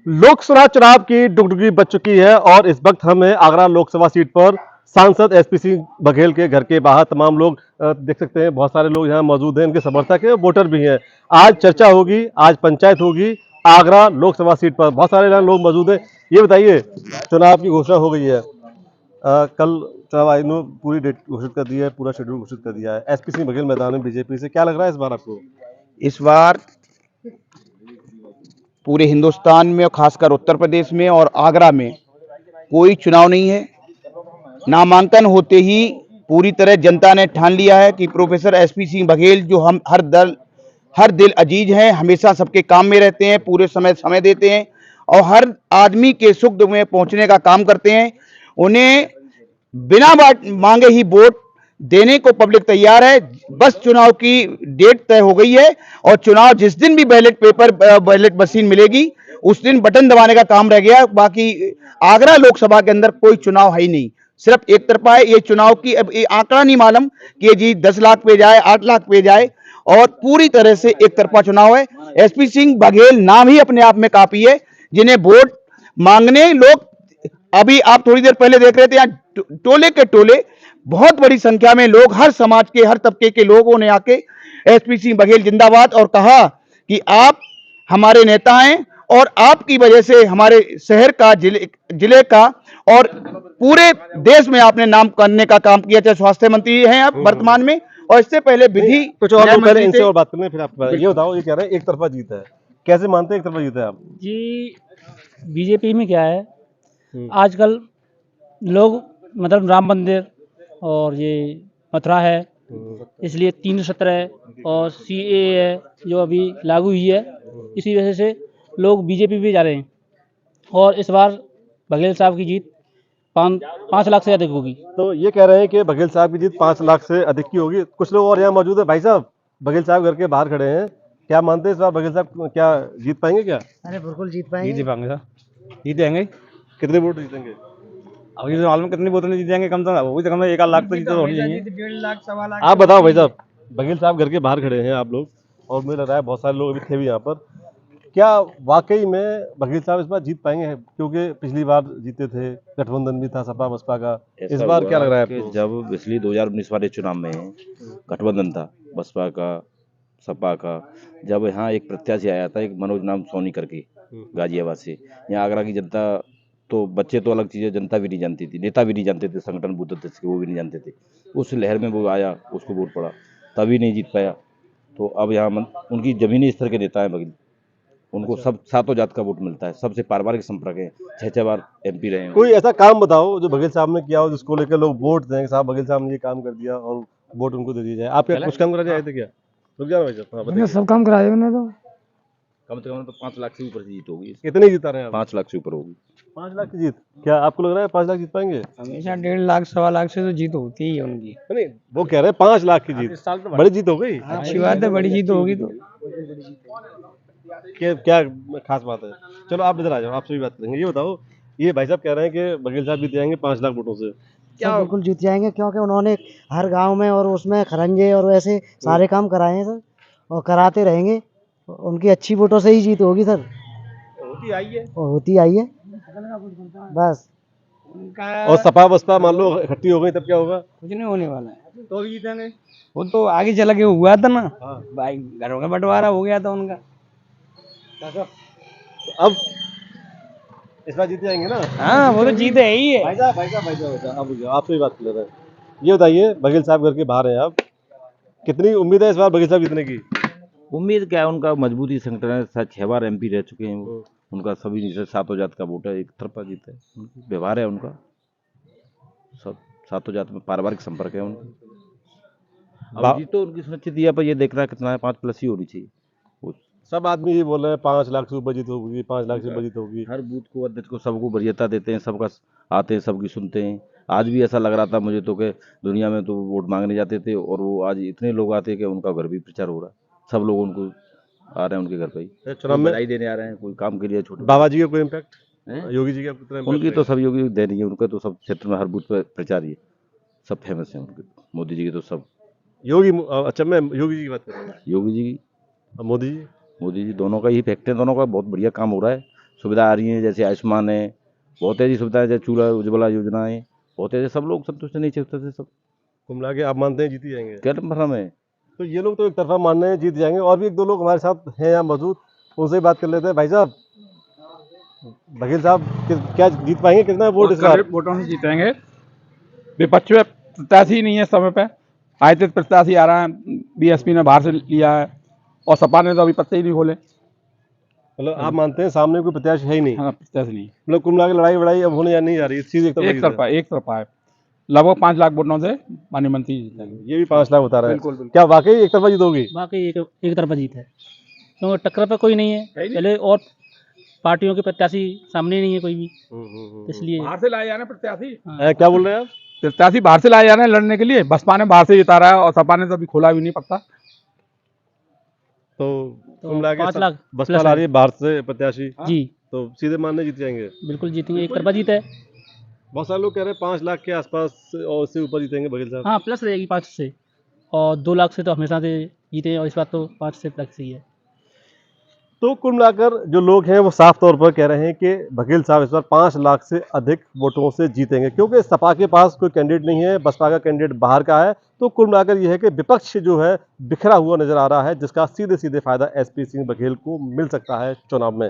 लोकसभा चुनाव की डुगडुगी बज चुकी है और इस वक्त हम हैं आगरा लोकसभा सीट पर सांसद एसपी सिंह बघेल के घर के बाहर। तमाम लोग देख सकते हैं, बहुत सारे लोग यहाँ मौजूद हैं, इनके समर्थक हैं, वोटर भी हैं। आज चर्चा होगी, आज पंचायत होगी आगरा लोकसभा सीट पर। बहुत सारे यहाँ लोग मौजूद हैं। ये बताइए, चुनाव की घोषणा हो गई है, कल चुनाव आयोग ने पूरी डेट घोषित कर दी है, पूरा शेड्यूल घोषित कर दिया है। एसपी सिंह बघेल मैदान में बीजेपी से, क्या लग रहा है इस बार आपको? इस बार पूरे हिंदुस्तान में और खासकर उत्तर प्रदेश में और आगरा में कोई चुनाव नहीं है। नामांकन होते ही पूरी तरह जनता ने ठान लिया है कि प्रोफेसर एसपी सिंह बघेल, जो हम हर दिल अजीज हैं, हमेशा सबके काम में रहते हैं, पूरे समय देते हैं और हर आदमी के सुख दुख में पहुंचने का काम करते हैं, उन्हें बिना मांगे ही वोट देने को पब्लिक तैयार है। बस चुनाव की डेट तय हो गई है और चुनाव जिस दिन भी बैलेट मशीन मिलेगी उस दिन बटन दबाने का काम रह गया। बाकी आगरा लोकसभा के अंदर कोई चुनाव है ही नहीं, सिर्फ एक तरफा है ये चुनाव की। अब ये आंकड़ा नहीं मालूम कि ये जी 10 लाख पे जाए, 8 लाख पे जाए, और पूरी तरह से एक तरफा चुनाव है। एसपी सिंह बघेल नाम ही अपने आप में काफी है, जिन्हें वोट मांगने लोग, अभी आप थोड़ी देर पहले देख रहे थे यहाँ टोले के टोले बहुत बड़ी संख्या में लोग, हर समाज के हर तबके के लोगों ने आके एसपी सिंह बघेल जिंदाबाद और कहा कि आप हमारे नेता हैं और आपकी वजह से हमारे शहर का, जिले का और पूरे देश में आपने नाम करने का काम किया। चाहे स्वास्थ्य मंत्री हैं आप वर्तमान में, और इससे पहले विधि कुछ और लोग इनसे और बात करने, फिर आप ये बताओ, ये कह रहे हैं एक तरफा जीत है, कैसे मानते हैं एक तरफा जीत है आप? जी, बीजेपी में क्या है, आजकल लोग मतलब राम मंदिर और ये मथुरा है, इसलिए 317 और सीएए है जो अभी लागू हुई है, इसी वजह से लोग बीजेपी भी जा रहे हैं। और इस बार बघेल साहब की जीत 5 लाख से अधिक होगी। तो ये कह रहे हैं कि बघेल साहब की जीत 5 लाख से अधिक की होगी। कुछ लोग और यहाँ मौजूद है। भाई साहब, बघेल साहब घर के बाहर खड़े हैं, क्या मानते हैं इस बार बघेल साहब क्या जीत पाएंगे? क्या अरे बिल्कुल जीत पाएंगे। जीत पाएंगे सर, जीत जाएंगे। कितने वोट जीतेंगे? अभी तो मालूम कितनी बोतलें जीत जाएंगे, कम से कम वही तो, कम 1 लाख तो जीत होनी चाहिए। 1.5 लाख 1.25 लाख। आप बताओ भाई साहब, बघेल साहब घर के बाहर खड़े हैं आप लोग, और मुझे लग रहा है बहुत सारे लोग अभी थे भी यहाँ पर, क्या वाकई में बघेल साहब इस बार जीत पाएंगे? क्योंकि पिछली बार जीते थे, गठबंधन भी था सपा बसपा का। इस बार क्या लग रहा है आपको? जब पिछली 2019 वाले चुनाव में गठबंधन था बसपा का, सपा का, जब यहाँ एक प्रत्याशी आया था, एक मनोज नाम सोनी करके, गाजियाबाद से, यहाँ आगरा की जनता तो, बच्चे तो अलग चीज़ है, जनता भी नहीं जानती थी, नेता भी नहीं जानते थे, संगठन बूथ अध्यक्ष के वो भी नहीं जानते थे। उस लहर में वो आया, उसको वोट पड़ा, तभी नहीं जीत पाया। तो अब यहाँ उनकी जमीनी स्तर के नेता हैं बघेल, उनको सब सातों जात का वोट मिलता है, सबसे पारिवारिक संपर्क है, 6 बार एमपी रहे हैं। कोई ऐसा काम बताओ जो बघेल साहब ने किया हो, जिसको लेकर लोग वोट दें, साहब बघेल साहब ने ये काम कर दिया और वोट उनको दे दिया जाए। आप क्या कुछ काम करा जाए थे क्या? रुक जाओ भाई साहब, बताइए। सब काम कराए उन्होंने तो। कम से कम तो 5 लाख से ऊपर से जीत होगी। कितने जीता रहे हैं आप? 5 लाख से ऊपर होगी। 5 लाख की जीत? क्या आपको लग रहा है 5 लाख जीत पाएंगे? हमेशा 1.5 लाख 1.25 लाख से तो जीत होती ही है उनकी। नहीं, वो कह रहे हैं 5 लाख की जीत, बड़ी जीत हो गई। अच्छी बात है, बड़ी जीत होगी तो। क्या खास बात है? चलो आप इधर आ जाओ, आपसे भी बात करेंगे। ये बताओ, ये भाई साहब कह रहे हैं कि बघेल साहब जीत जाएंगे 5 लाख वोटों से, क्या? बिल्कुल जीत जाएंगे, क्योंकि उन्होंने हर गांव में और उसमें खरंजे और वैसे सारे काम कराए हैं सर, और कराते रहेंगे। उनकी अच्छी वोटों से ही जीत होगी सर। होती आई है और होती आई है बस। और सपा बसपा मान लो इकट्ठी हो गई, तब क्या होगा? कुछ नहीं होने वाला है, तो जीतेंगे। वो तो आगे चला के हुआ था ना। हाँ। भाई घरों का बंटवारा हो गया था उनका। तो अब इस बार जीत जाएंगे ना? हाँ, वो तो जीत है ही है। भाई साहब, अब आपसे भी बात कर रहे हैं। ये बताइए, बघेल साहब घर के बाहर हैं आप, कितनी उम्मीद है इस बार बघेल साहब जीतने की? उम्मीद क्या है, उनका मजबूती संगठन है, शायद 6 बार एमपी रह चुके हैं वो, उनका सभी नीचे सातों जात का वोट है, एक तरफा जीत है, व्यवहार है उनका, सब सातों जात में पारिवारिक संपर्क है उनका। अब जीत तो उनकी सुनिश्चित है, पर ये देखना है कितना है, 5+ ही होनी चाहिए। सब आदमी ये बोल रहे हैं 5 लाख से ऊपर जीत होगी, 5 लाख से ऊपर जीत होगी। हर बूथ को, अध्यक्ष को, सबको वरीयता देते हैं, सबका आते हैं, सबकी सुनते हैं। आज भी ऐसा लग रहा था मुझे तो कि दुनिया में तो वोट मांगने जाते थे और वो आज इतने लोग आते हैं कि उनका घर भी प्रचार हो रहा है, सब लोग उनको आ रहे हैं उनके घर पे ही, चुनाव में बधाई देने आ रहे हैं, कोई काम के लिए, छोटे बाबा जी का कोई इम्पैक्ट, हैं? योगी जी का कितना impact उनकी तो रहेगा? सब योगी दे रही है, उनका तो सब क्षेत्र में हर बूथ पर प्रचार ही है, सब फेमस है उनके। मोदी जी की तो सब, योगी, अच्छा मैं योगी जी की बात कर रहा हूँ। योगी जी, अब मोदी जी? मोदी जी, दोनों का ही इफेक्ट है, दोनों का बहुत बढ़िया काम हो रहा है। सुविधा आ रही हैं, जैसे आयुष्मान है, बहुत ऐसी सुविधाएं, जैसे चूल्हा उज्ज्वला योजना है, बहुत ऐसे, सब लोग संतुष्ट नहीं चलते थे सब। कुल मिला के आप मानते हैं जीत ही जाएंगे? क्या भ्रम है? तो ये लोग तो एक तरफा मान रहे हैं जीत जाएंगे, और भी एक दो लोग हमारे साथ हैं यहाँ मौजूद, उनसे बात कर लेते हैं। भाई साहब, बघेल साहब क्या जीत पाएंगे? कितना वोट इस बार? वोटों से जीतेंगे। विपक्ष में प्रत्याशी ही नहीं है समय पे, आयतित प्रत्याशी आ रहा है, बीएसपी ने बाहर से लिया है और सपा ने तो अभी पत्ते ही नहीं खोले। मतलब आप मानते हैं सामने कोई प्रत्याशी है ही नहीं? हाँ, प्रत्याशी नहीं, मतलब कुल मिला के लड़ाई वड़ाई अब होने या नहीं जा रही है, सीधे एक तरफा है। लगभग 5 लाख वोटों से माननीय मंत्री जीतेंगे। ये भी 5 लाख बता रहा है। बिल्कुल, बिल्कुल। क्या वाकई एक तरफा जीत होगी? बाकी एक तरफा जीत है, क्योंकि टक्कर पे कोई नहीं है पहले, और पार्टियों के प्रत्याशी सामने नहीं है कोई भी, इसलिए बाहर से लाए जाने प्रत्याशी, क्या बोल रहे हैं आप? प्रत्याशी बाहर से लाए जाने लड़ने के लिए, बसपा ने बाहर से जिता रहा है और सपा ने तो अभी खोला भी नहीं पत्ता। तो कुल मिला के 5 लाख बसपा ला रही है बाहर से प्रत्याशी, जी, तो सीधे मानने जीत जाएंगे? बिल्कुल जीतेंगे, एक तरफा जीत है। बहुत सारे लोग कह रहे हैं 5 लाख के आसपास और उससे ऊपर जीतेंगे बघेल साहब। हाँ, प्लस रहेगी 5 से, और 2 लाख से तो हमेशा से जीते हैं, और इस बार तो 5 से प्लस ही है। तो कुल मिलाकर जो लोग हैं वो साफ तौर पर कह रहे हैं कि बघेल साहब इस बार 5 लाख से अधिक वोटों से जीतेंगे, क्योंकि सपा के पास कोई कैंडिडेट नहीं है, बसपा का कैंडिडेट बाहर का है। तो कुल मिलाकर यह है कि विपक्ष जो है बिखरा हुआ नजर आ रहा है, जिसका सीधे सीधे फायदा एसपी सिंह बघेल को मिल सकता है चुनाव में।